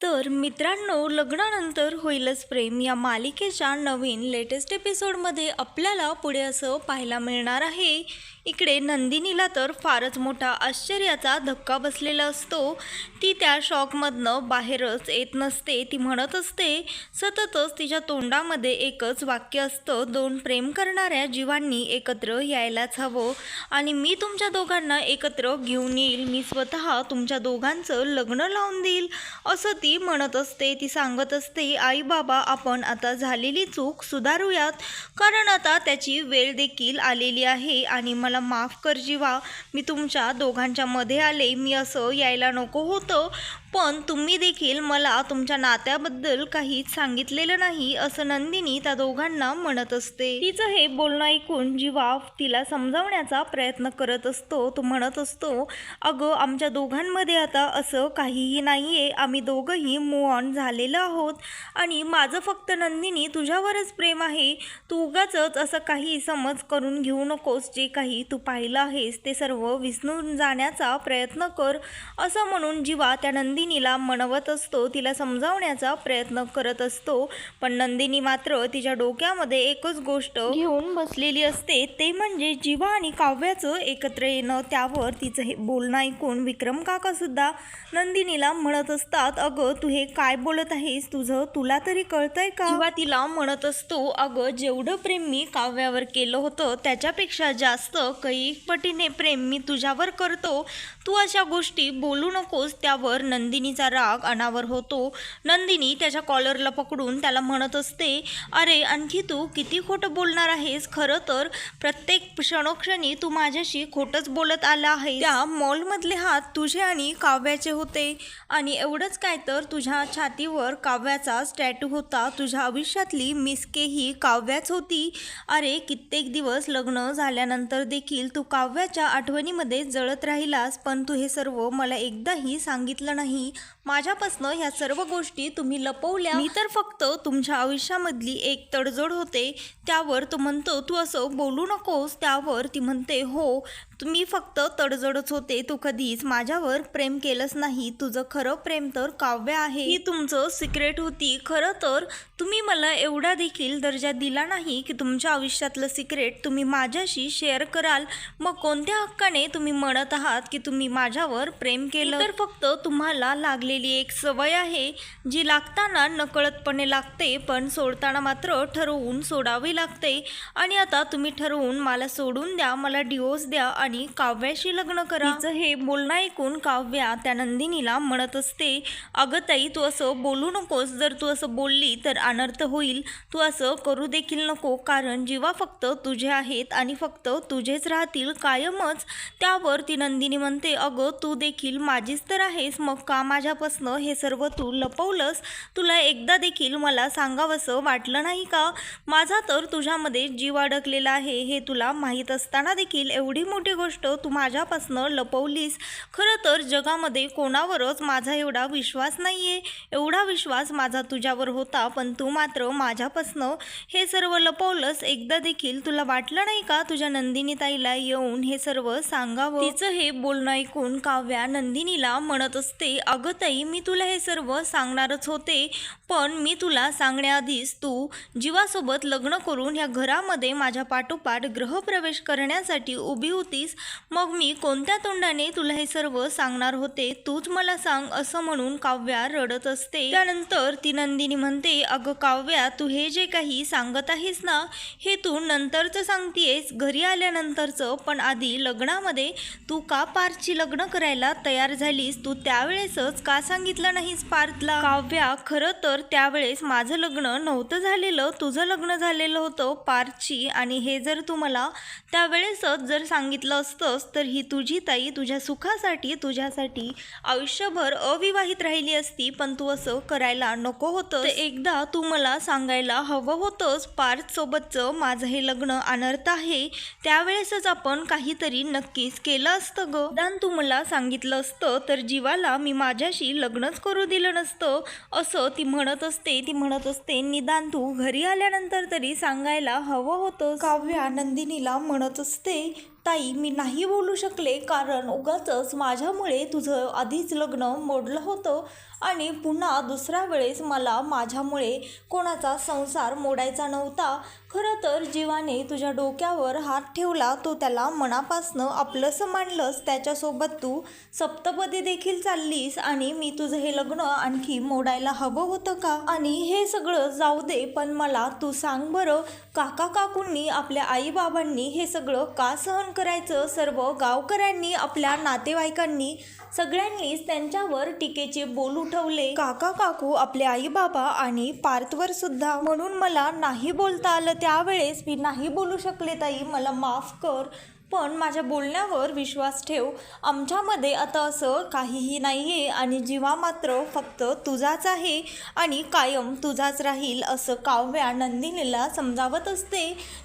तर मित्रांनो, लग्नानंतर होईलच प्रेम या मालिकेच्या नवीन लेटेस्ट एपिसोडमध्ये आपल्याला पुढे असं पाहायला मिळणार आहे. इकडे नंदिनीला तर फारच मोठा आश्चर्याचा धक्का बसलेला असतो. ती त्या शॉकमधनं बाहेरच येत नसते. ती म्हणत असते, सततच तिच्या तोंडामध्ये एकच वाक्य असतं, दोन प्रेम करणाऱ्या जीवांनी एकत्र यायलाच हवं आणि मी तुमच्या दोघांना एकत्र घेऊन येईल. मी स्वतः तुमच्या दोघांचं लग्न लावून देईल असं ती म्हणत असते. ती सांगत असते, आई बाबा, आपण आता झालेली चूक सुधारूयात, कारण आता त्याची वेळ देखील आलेली आहे आणि मला माफ कर जीवा. मी तुमच्या दोघांच्या मध्ये आले, मी असं यायला नको होतं, पण तुम्ही देखील मला तुमच्या नात्याबद्दल काहीच सांगितलेलं नाही असं नंदिनी त्या दोघांना म्हणत असते. तिचं हे बोलणं ऐकून जीवा तिला समजावण्याचा प्रयत्न करत असतो. तो म्हणत असतो, अगं आमच्या दोघांमध्ये आता असं काहीही नाही आहे, आम्ही दोघंही मूव ऑन झालेलो आहोत आणि माझं फक्त नंदिनी तुझ्यावरच प्रेम आहे. तू उगाचच असं काही समज करून घेऊ नकोस. जे काही तू पाहिलं आहेस ते सर्व विसरून जाण्याचा प्रयत्न कर असं म्हणून जीवा त्या नंदिनीला म्हणवत असतो, तिला समजावण्याचा प्रयत्न करत असतो. पण नंदिनी मात्र तिच्या डोक्यामध्ये एकच गोष्ट घेऊन बसलेली असते, ते म्हणजे जीवा आणि काव्याचं एकत्र येणं. त्यावर तिचं हे बोलणं ऐकून विक्रम काका सुद्धा नंदिनीला म्हणत असतात, अगं तू हे काय बोलत आहेस, तुला तरी कळतंय का? जीवा तिला म्हणत असतो, अगं जेवढं प्रेम मी काव्यावर केलं होतं त्याच्यापेक्षा जास्त कैक पटीने प्रेम मी तुझ्यावर करतो. तू अशा गोष्टी बोलू नकोस. त्यावर नंदिनीचा राग अनावर होतो. नंदिनी त्याच्या कॉलरला पकडून त्याला म्हणत असते, अरे आणखी तू किती खोटं बोलणार आहेस? खरं तर प्रत्येक क्षणोक्षणी तू माझ्याशी खोटंच बोलत आला आहे. त्या मॉलमधले हात तुझे आणि काव्याचे होते आणि एवढंच काय तर तुझ्या छातीवर काव्याचा स्टॅच्यू होता. तुझ्या आयुष्यातली मिसके ही काव्याच होती. अरे कित्येक दिवस लग्न झाल्यानंतर देखील तू काव्याच्या आठवणीमध्ये जळत राहिलास, पण तू हे सर्व मला एकदाही सांगितलं नाही. माझ्यापासनं ह्या सर्व गोष्टी तुम्ही लपवल्या. मी तर फक्त तुमच्या आयुष्यामधली एक तडजोड होते. त्यावर तो म्हणतो, तू असं बोलू नकोस. त्यावर ती म्हणते, हो तुम्ही फक्त तडजोडच होते, तू कधीच माझ्यावर प्रेम केलंच नाही. तुझं खरं प्रेम तर काव्य आहे, ही तुमचं सिक्रेट होती. खरं तर तुम्ही मला एवढा देखील दर्जा दिला नाही की तुमच्या आयुष्यातलं सिक्रेट तुम्ही माझ्याशी शेअर कराल. मग कोणत्या हक्काने तुम्ही म्हणत आहात की तुम्ही माझ्यावर प्रेम केलं? तर फक्त तुम्हाला लागलेली एक सवय आहे, जी लागताना नकळतपणे लागते, पण सोडताना मात्र ठरवून सोडावी लागते. आणि आता तुम्ही ठरवून मला सोडून द्या, मला डिवोर्स द्या आणि काव्याशी लग्न करा. तिचं हे बोलणं ऐकून काव्या त्या नंदिनीला म्हणत असते, अगं ताई तू असं बोलू नकोस. जर तू असं बोलली तर अनर्थ होईल. तू असं करू देखील नको, कारण जीवा फक्त तुझे आहेत आणि फक्त तुझेच राहतील कायमच. त्यावर ती नंदिनी म्हणते, अगं तू देखील माझीच तर आहेस, मग का माझ्यापासनं हे सर्व तू लपवलंस? तुला एकदा देखील मला सांगावंसं वाटलं नाही का? माझा तर तुझ्यामध्ये जीव अडकलेला आहे हे तुला माहीत असताना देखील एवढी मोठी गोष्ट तू माझ्यापासनं लपवलीस. खरं तर जगामध्ये कोणावरच माझा एवढा विश्वास नाही आहे. एवढा विश्वास माझा तुझ्यावर होता, पण तू मात्र माझ्यापासनं हे सर्व लपवलंस. एकदा देखील तुला वाटलं नाही का तुझ्या नंदिनी ताईला येऊन हे सर्व सांगावं? तिचं हे बोलणं ऐकून काव्या नंदिनीला म्हणत असते, अगं ताई मी तुला हे सर्व सांगणारच होते, पण मी तुला सांगण्याआधीच तू जीवासोबत लग्न करून ह्या घरामध्ये माझ्या पाठोपाठ गृहप्रवेश करण्यासाठी उभी होतीस. मग मी कोणत्या तोंडाने तुला हे सर्व सांगणार होते? तूच मला सांग असं म्हणून काव्या रडत असते. त्यानंतर ती नंदिनी म्हणते, अगं काव्या तू हे जे काही सांगत आहेस ना, हे तू नंतरचं सांगतेस, घरी आल्यानंतरचं. पण आधी लग्नामध्ये तू का पार्थची लग्न करायला तयार झालीस? तू त्यावेळेसच का सांगितलं नाहीस पार्थला? काव्या खरं तर त्यावेळेस माझं लग्न नव्हतं झालेलं, तुझं लग्न झालेलं होतं पार्थची, आणि हे जर तू मला त्यावेळेसच जर सांगितलं असतंस तर ही तुझी ताई तुझ्या सुखासाठी तुझ्यासाठी आयुष्यभर अविवाहित राहिली असती. पण तू असं करायला नको होतं. एकदा तू मला सांगायला हवं होतंस, पार्थसोबतचं माझं हे लग्न अनर्थ आहे. त्यावेळेसच आपण काहीतरी नक्कीच केलं असतं ग. निदान तू मला सांगितलं असतं तर जीवाला मी माझ्याशी लग्नच करू दिलं नसतं असं ती म्हणत असते. निदान तू घरी आल्यानंतर तरी सांगायला हवं होतं. काव्या नंदिनीला म्हणत असते, ताई मी नाही बोलू शकले, कारण उगाचच माझ्यामुळे तुझं आधीच लग्न मोडलं होतं आणि पुन्हा दुसऱ्या वेळेस मला माझ्यामुळे कोणाचा संसार मोडायचा नव्हता. खरं तर जीवाने तुझ्या डोक्यावर हात ठेवला, तो त्याला मनापासनं आपलंसं मानलंस, त्याच्यासोबत तू सप्तपदी देखील चाललीस आणि मी तुझं हे लग्न आणखी मोडायला हवं होतं का? आणि हे सगळं जाऊ दे, पण मला तू सांग बरं, काका काकूंनी, आपल्या आईबाबांनी हे सगळं का सहन करायचं? सर्व गावकऱ्यांनी, आपल्या नातेवाईकांनी, सगळ्यांनीच त्यांच्यावर टीकेचे बोल उठवले. काका काकू, आपले आई बाबा आणि पार्थवर सुद्धा. म्हणून मला नाही बोलता आलं त्यावेळेस. मी नाही बोलू शकले ताई, मला माफ कर. पण माझ्या बोलण्यावर विश्वास ठेव. आमच्यामध्ये आता असं काहीही नाही आहे आणि जीवा मात्र फक्त तुझाच आहे आणि कायम तुझाच राहील, असं काव्या नंदिनीला समजावत असते.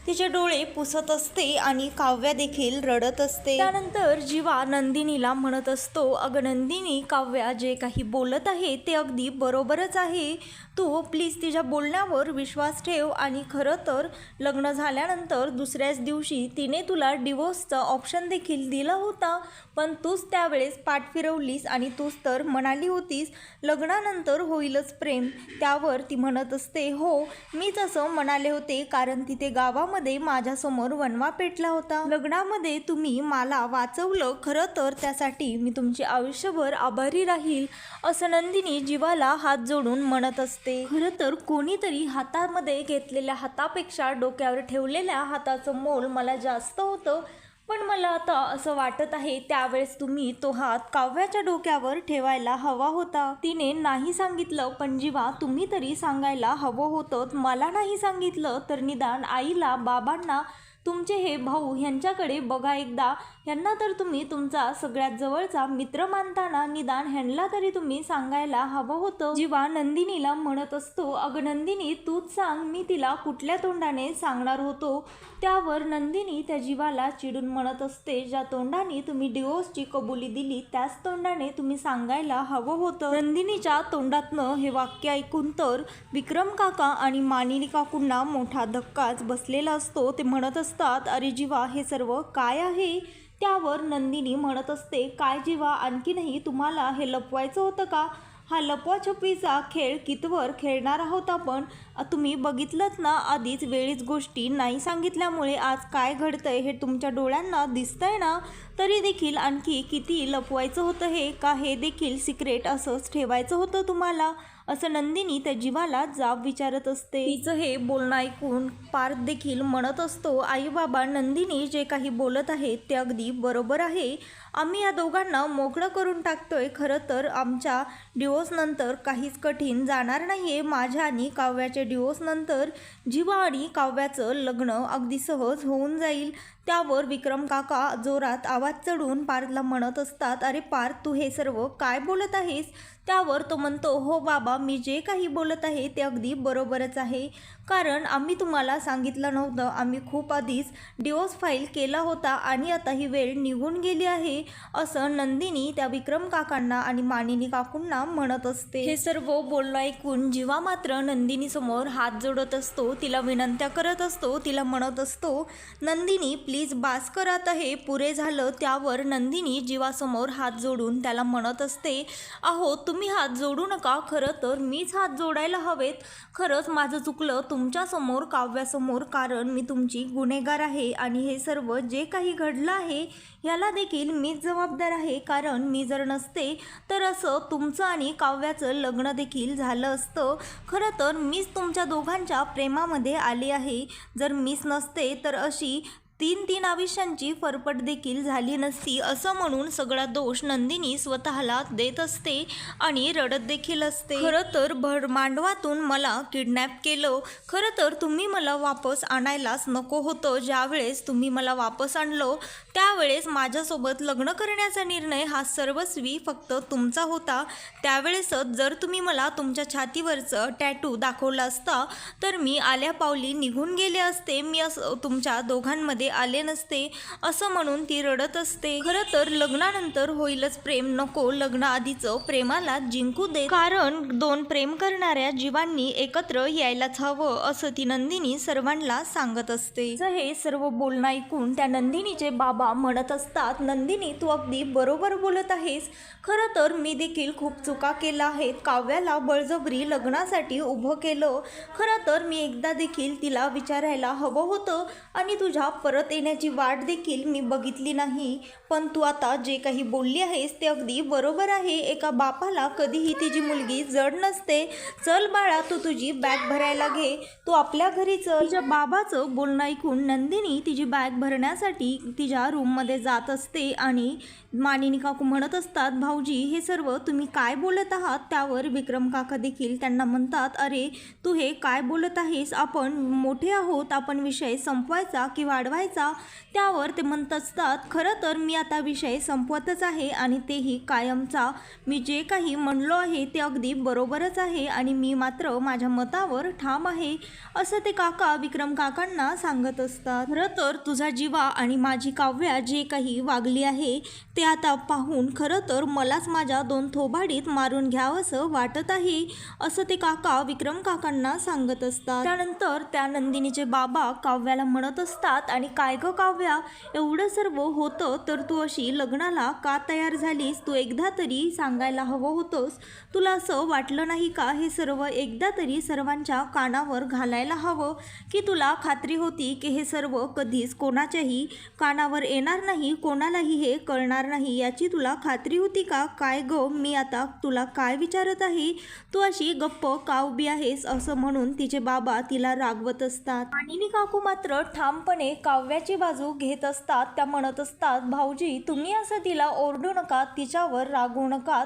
तिचे डोळे पुसत असते आणि काव्या देखील रडत असते. त्यानंतर जीवा नंदिनीला म्हणत असतो, अगं नंदिनी, काव्या जे काही बोलत आहे ते अगदी बरोबरच आहे. तू प्लीज तिच्या बोलण्यावर विश्वास ठेव. आणि खरं तर लग्न झाल्यानंतर दुसऱ्याच दिवशी तिने तुला डिवोर्सचा ऑप्शन देखील दिला होता, पण तूच त्यावेळेस पाठ फिरवलीस आणि तूच तर म्हणाली होतीस लग्नानंतर होईलच प्रेम. त्यावर ती म्हणत असते, हो मीच असं म्हणाले होते, कारण तिथे गावामध्ये माझ्यासमोर वणवा पेटला होता. लग्नामध्ये तुम्ही मला वाचवलं, खरं तर त्यासाठी मी तुमची आयुष्यभर आभारी राहील, असं नंदिनी जीवाला हात जोडून म्हणत असते. खरं तर कोणीतरी हातामध्ये घेतलेल्या हातापेक्षा डोक्यावर ठेवलेल्या हाताचं मोल मला जास्त होतं, पण मला आता असं वाटत आहे त्यावेळेस तुम्ही तो हात काव्याच्या डोक्यावर ठेवायला हवा होता. तिने नाही सांगितलं, पण जीवा तुम्ही तरी सांगायला हवं होतं. मला नाही सांगितलं तर निदान आईला, बाबांना, तुमचे हे भाऊ ह्यांच्याकडे बघा एकदा. ह्यांना तर तुम्ही तुमचा सगळ्यात जवळचा मित्र मानताना निदान ह्यांना तरी तुम्ही सांगायला हवं होतं. जीवा नंदिनीला म्हणत असतो, अगं नंदिनी तूच सांग, मी तिला कुठल्या तोंडाने सांगणार होतो? त्यावर नंदिनी त्या जीवाला चिडून म्हणत असते, ज्या तोंडाने तुम्ही डिवोर्सची कबुली दिली त्याच तोंडाने तुम्ही सांगायला हवं होतं. नंदिनीच्या तोंडातनं हे वाक्य ऐकून तर विक्रम काका आणि मानिनी काकूंना मोठा धक्काच बसलेला असतो. ते म्हणत असतात, अरे जीवा हे सर्व काय आहे? त्यावर नंदिनी म्हणत असते, काय जीवा, आणखीनही तुम्हाला हे लपवायचं होतं का? हा लपवाछपवीचा खेळ कितवर खेळणार आहोत आपण? तुम्ही बघितलंच ना, आधीच वेळीच गोष्टी नाही सांगितल्यामुळे आज काय घडतंय हे तुमच्या डोळ्यांना दिसतंय ना. तरी देखील आणखी किती लपवायचं होतं हे? का हे देखील सिक्रेट असंच ठेवायचं होतं तुम्हाला? असं नंदिनी त्या जीवाला जाब विचारत असते. तिचं हे बोलणं ऐकून पार्थ देखील म्हणत असतो, आई बाबा, नंदिनी जे काही बोलत आहे ते अगदी बरोबर आहे. आम्ही या दोघांना मोकळं करून टाकतोय. खरं तर आमच्या डिवोर्सनंतर काहीच कठीण जाणार नाही आहे. माझ्या आणि काव्याच्या डिवोर्सनंतर जीवा आणि काव्याचं लग्न अगदी सहज होऊन जाईल. त्यावर विक्रम काका जोरात आवाज चढून पार्थला म्हणत असतात, अरे पार्थ, तू हे सर्व काय बोलत आहेस? त्यावर तो म्हणतो, हो बाबा, मी जे काही बोलत आहे ते अगदी बरोबरच आहे, कारण आम्ही तुम्हाला सांगितलं नव्हतं. आम्ही खूप आधीच डिवोर्स फाईल केला होता आणि आता ही वेळ निघून गेली आहे, असं नंदिनी त्या विक्रम काकांना आणि मानिनी काकूंना म्हणत असते. हे सर्व बोलणं ऐकून जीवा मात्र नंदिनीसमोर हात जोडत असतो, तिला विनंत्या करत असतो, तिला म्हणत असतो, नंदिनी प्लीज बास कर, आता हे पुरे झालं. त्यावर नंदिनी जीवासमोर हात जोडून त्याला म्हणत असते, अहो तुम्ही हात जोडू नका, खरं तर मीच हात जोडायला हवेत. खरंच माझं चुकलं तुमच्यासमोर, काव्यासमोर, कारण मी तुमची गुन्हेगार आहे आणि हे सर्व जे काही घडलं आहे याला देखील मीच जबाबदार आहे, कारण मी जर नसते तर असं तुमचं आणि काव्याचं लग्न देखील झालं असतं. खरं तर मीच तुमच्या दोघांच्या प्रेमामध्ये आले आहे. जर मीच नसते तर अशी तीन आयुष्यांची फरफट देखील झाली नसती, असं म्हणून सगळा दोष नंदिनी स्वतःला देत असते आणि रडत देखील असते. खरं तर भरमांडवातून मला किडनॅप केलं. खरं तर तुम्ही मला वापस आणायलाच नको होतं. ज्यावेळेस तुम्ही मला वापस आणलं त्यावेळेस माझ्यासोबत लग्न करण्याचा निर्णय हा सर्वस्वी फक्त तुमचा होता. त्यावेळेसच जर तुम्ही मला तुमच्या छातीवरचं टॅटू दाखवला असता तर मी आल्या पावली निघून गेले असते. मी असं तुमच्या दोघांमध्ये आले नसते असं म्हणून ती रडत असते. खरं तर लग्नानंतर होईलच प्रेम, नको लग्नाआधीचं प्रेमाला जिंकू दे, कारण दोन प्रेम करणाऱ्या जीवांनी एकत्र यायलाच हवं असं ती नंदिनी सर्वांना सांगत असते. हे सर्व बोलणं ऐकून त्या नंदिनीचे बाबा म्हणत असतात, नंदिनी तू अगदी बरोबर बोलत आहेस. खरं तर मी देखील खूप चुका केल्या आहेत. काव्याला बळजबरी लग्नासाठी उभं केलं. खरं तर मी एकदा देखील तिला विचारायला हवं होतं आणि तुझ्या परत येण्याची वाट देखील मी बघितली नाही. पण तू आता जे काही बोलली आहेस ते अगदी बरोबर आहे. एका बापाला कधीही तिची मुलगी जड नसते. चल बाळा, तू तुझी बॅग भरायला घे, तू आपल्या घरी चल. तिच्या बाबाचं बोलणं ऐकून नंदिनी तिची बॅग भरण्यासाठी तिच्या रूममध्ये जात असते आणि मानिनी काकू म्हणत असतात, भाऊजी हे सर्व तुम्ही काय बोलत आहात? त्यावर विक्रम काका देखील त्यांना म्हणतात, अरे तू हे काय बोलत आहेस? आपण मोठे आहोत, आपण विषय संपवायचा की वाढवायचा? त्यावर ते म्हणत असतात, खरं तर मी आता विषय संपवतच आहे आणि तेही कायमचा. मी जे काही म्हणलो आहे ते अगदी बरोबरच आहे आणि मी मात्र माझ्या मतावर ठाम आहे असं ते काका विक्रम काकांना सांगत असतात. खरं तर तुझा जीवा आणि माझी काव्या जे काही वागली आहे ते आता पाहून खरं तर मलाच माझ्या दोन थोबाडीत मारून घ्यावंसं वाटत आहे असं ते काका विक्रम काकांना सांगत असतात. त्यानंतर त्या नंदिनीचे बाबा काव्याला म्हणत असतात, आणि काय गं काव्या, एवढं सर्व होतं तर तू अशी लग्नाला का तयार झालीस? तू एकदा तरी सांगायला हवं होतंस. तुला असं वाटलं नाही का हे सर्व एकदा तरी सर्वांच्या कानावर घालायला हवं? की तुला खात्री होती की हे सर्व कधीच कोणाच्याही कानावर येणार नाही, कोणालाही हे कळणार नाही, याची तुला खात्री होती का? काय गं, मी आता तुला काय विचारत आहे, तू अशी गप्प का उभी आहेस? असं म्हणून तिचे बाबा तिला रागवत असतात. मानिनी काकू मात्र ठामपणे काव्याची बाजू घेत असतात. त्या म्हणत असतात, भाऊजी तुम्ही असं तिला ओरडू नका, तिच्यावर रागवू नका.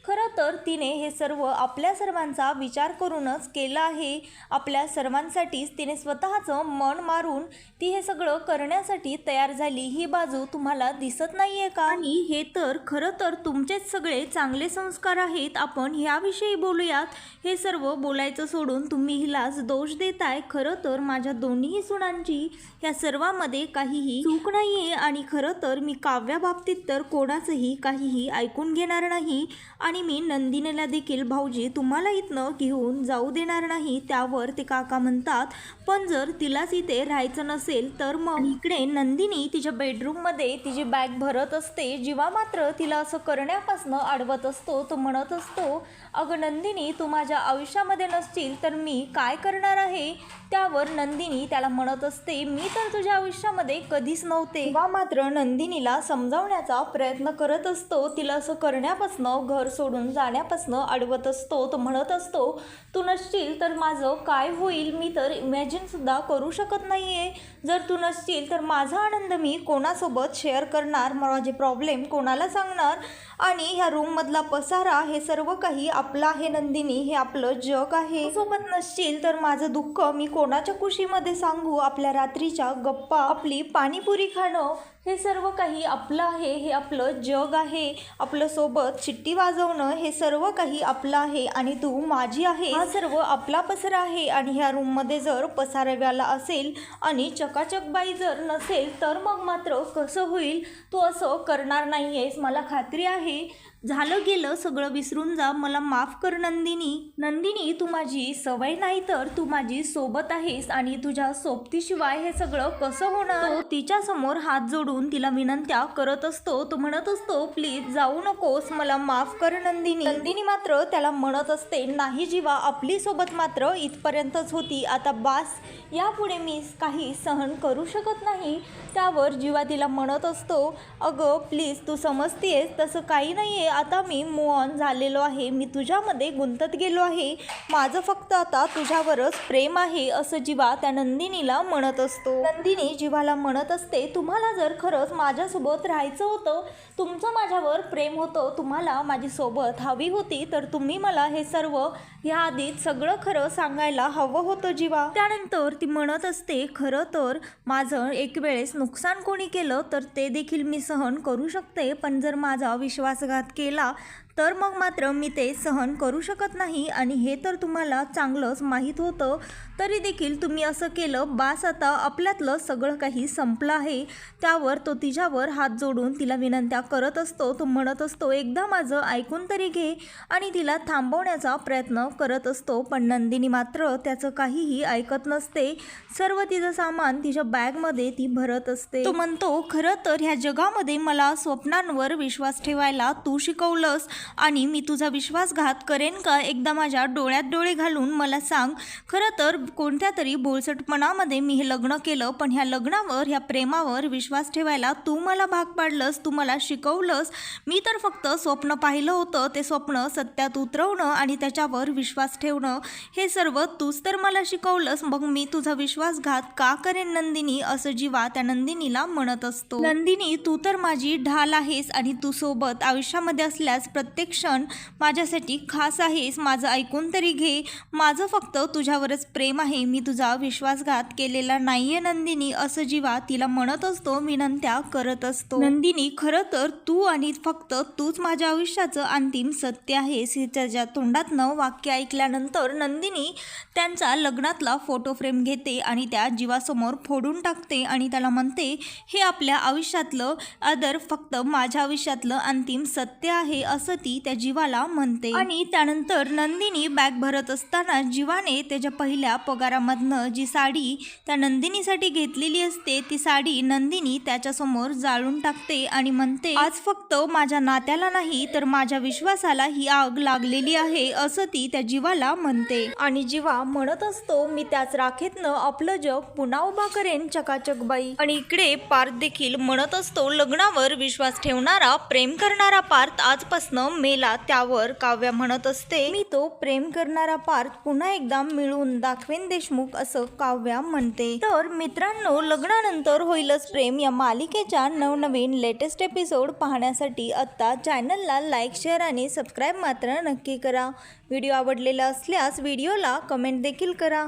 खरं तर तिने हे सर्व आपल्या सर्वांचा विचार करूनच केलं आहे. आपल्या सर्वांसाठीच तिने स्वतःचं मन मारून ती हे सगळं करण्यासाठी तयार झाली. ही बाजू तुम्हाला दिसत नाही आहे का? आणि हे तर खरं तर तुमचेच सगळे चांगले संस्कार आहेत. आपण ह्याविषयी बोलूयात. हे सर्व बोलायचं सोडून तुम्ही हिलाच दोष देताय. खरं तर माझ्या दोन्ही सुनांची ह्या सर्वामध्ये काहीही चूक नाही आहे आणि खरं तर मी काव्याबाबतीत तर कोणाचंही काहीही ऐकून घेणार नाही आणि मी नंदिनीला देखील भाऊजी तुम्हाला इथनं घेऊन जाऊ देणार नाही. त्यावर ते काका म्हणतात, पण जर तिलाच इथे राहायचं नसेल तर मग? इकडे नंदिनी तिच्या बेडरूममध्ये तिची बॅग भरत असते. जीवा मात्र तिला असं करण्यापासून अडवत असतो. तो म्हणत असतो, अगं नंदिनी, तू माझ्या आयुष्यामध्ये नसशील तर मी काय करणार आहे? त्यावर नंदिनी त्याला म्हणत असते, मी तर तुझ्या आयुष्यामध्ये कधीच नव्हते. जीवा मात्र नंदिनीला समजावण्याचा प्रयत्न करत असतो. तिला असं करण्यापासून, घर सोडून जाण्यापासून अडवत असतो. तो म्हणत असतो, तू नसशील तर माझं काय होईल मी तर इमॅजिन सुद्धा करू शकत नाहीये. जर तू नसशील तर माझा आनंद मी कोणासोबत शेअर करणार, माझे प्रॉब्लेम कोणाला सांगणार? आणि ह्या रूममधला पसारा हे सर्व काही आपलं आहे नंदिनी, हे आपलं जग आहे. सोबत नसशील तर माझं दुःख मी कोणाच्या कुशीमध्ये सांगू? आपल्या रात्रीच्या गप्पा, आपली पाणीपुरी खाणं हे सर्व काही आपलं आहे, हे आपलं जग आहे. आपलं सोबत चिट्टी वाजवणं हे सर्व काही आपलं आहे आणि तू माझी आहे. हा सर्व आपला पसारा आहे आणि ह्या रूममध्ये जर पसारावाला असेल आणि चकाचक बाई जर नसेल तर मग मात्र कसं होईल? तू असं करणार नाही आहेस, मला खात्री आहे. झालं गेलं सगळं विसरून जा, मला माफ कर नंदिनी. नंदिनी, तू माझी सवय नाही तर तू माझी सोबत आहेस आणि तुझ्या सोबतीशिवाय हे सगळं कसं होणार? तो तिच्या समोर हात जोडून तिला विनंत्या करत असतो. तो म्हणत असतो, प्लीज जाऊ नकोस, मला माफ कर नंदिनी. नंदिनी मात्र त्याला म्हणत असते, नाही जीवा, आपली सोबत मात्र इथपर्यंतच होती, आता बास, यापुढे मी काही सहन करू शकत नाही. त्यावर जीवा तिला म्हणत असतो, अगं प्लीज, तू समजतेस तसं काही नाही आहे. आता मी मूव ऑन झालेलो आहे, मी तुझ्यामध्ये गुंतत गेलो आहे, माझं फक्त आता तुझ्यावरच प्रेम आहे असं जीवा त्या नंदिनीला म्हणत असतो. नंदिनी जीवाला म्हणत असते, तुम्हाला जर खरंच माझ्यासोबत राहायचं होतं, तुमचं माझ्यावर प्रेम होतं, तुम्हाला माझी सोबत हवी होती, तर तुम्ही मला हे सर्व ह्या आधीच सगळं खरं सांगायला हवं होतं जीवा. त्यानंतर ती म्हणत असते, खरं तर माझं एक वेळेस नुकसान कोणी केलं तर ते देखील मी सहन करू शकते, पण जर माझा विश्वासघात केला तर मग मात्र मी ते सहन करू शकत नाही आणि हे तर तुम्हाला चांगलंच माहीत होतं, तरी देखील तुम्ही असं केलं. बास, आता आपल्यातलं सगळं काही संपलं आहे. त्यावर तो तिच्यावर हात जोडून तिला विनंत्या करत असतो. तो म्हणत असतो, एकदा माझं ऐकून तरी घे, आणि तिला थांबवण्याचा प्रयत्न करत असतो. पण नंदिनी मात्र त्याचं काहीही ऐकत नसते. सर्व तिचं सामान तिच्या बॅगमध्ये ती भरत असते. तो म्हणतो, खरं तर ह्या जगामध्ये मला स्वप्नांवर विश्वास ठेवायला तू शिकवलंस, आणि मी तुझा विश्वासघात करेन का? एकदा माझ्या डोळ्यात डोळे घालून मला सांग. खरं तर कोणत्या तरी बोलसटपणामध्ये मी हे लग्न केलं, पण ह्या लग्नावर, ह्या प्रेमावर विश्वास ठेवायला तू मला भाग पाडलंस, तू मला शिकवलंस. मी तर फक्त स्वप्न पाहिलं होतं, ते स्वप्न सत्यात उतरवणं आणि त्याच्यावर विश्वास ठेवणं, हे सर्व तूच तर मला शिकवलंस. मग मी तुझा विश्वासघात का करेन नंदिनी? असं जीवा त्या नंदिनीला म्हणत असतो. नंदिनी, तू तर माझी ढाल आहेस, आणि तू सोबत आयुष्यामध्ये असल्यास प्रत्येक क्षण माझ्यासाठी खास आहेस. माझं ऐकून तरी घे, माझं फक्त तुझ्यावरच प्रेम आहे. मी तुझा विश्वासघात केलेला नाहीये नंदिनी, असं जीवा तिला म्हणत असतो, विनंत्या करत असतो. नंदिनी, खरं तर तू आणि फक्त तूच माझ्या आयुष्याचं अंतिम सत्य आहेस. त्याच्या तोंडातनं वाक्य ऐकल्यानंतर नंदिनी त्यांचा लग्नातला फोटो फ्रेम घेते आणि त्या जीवासमोर फोडून टाकते आणि त्याला म्हणते, हे आपल्या आयुष्यातलं फक्त माझ्या आयुष्यातलं अंतिम सत्य आहे, असं ती त्या जीवाला म्हणते. आणि त्यानंतर नंदिनी बॅग भरत असताना जीवाने त्याच्या पहिल्या पगारामधनं जी साडी त्या नंदिनीसाठी घेतलेली असते, ती साडी नंदिनी त्याच्यासमोर जाळून टाकते आणि म्हणते, आज फक्त माझ्या नात्याला नाही तर माझ्या विश्वासाला ही आग लागलेली आहे, असं ती त्या जीवाला म्हणते. आणि जीवा म्हणत असतो, मी त्याच राखेतनं आपलं जग पुन्हा उभा करेन चकाचक बाई. आणि इकडे पार्थ देखील म्हणत असतो, लग्नावर विश्वास ठेवणारा, प्रेम करणारा पार्थ आजपासनं मेला. त्यावर काव्या म्हणत असते, मी तो प्रेम करणारा पार्थ पुन्हा एकदा मिळून दाखवेन देशमुख, असं काव्या म्हणते. तर मित्रांनो, लग्नानंतर होईलच प्रेम या मालिकेच्या नवनवीन लेटेस्ट एपिसोड पाहण्यासाठी आत्ता चॅनलला लाईक, शेअर आणि सबस्क्राईब मात्र नक्की करा. व्हिडिओ आवडलेला असल्यास व्हिडिओला कमेंट देखील करा.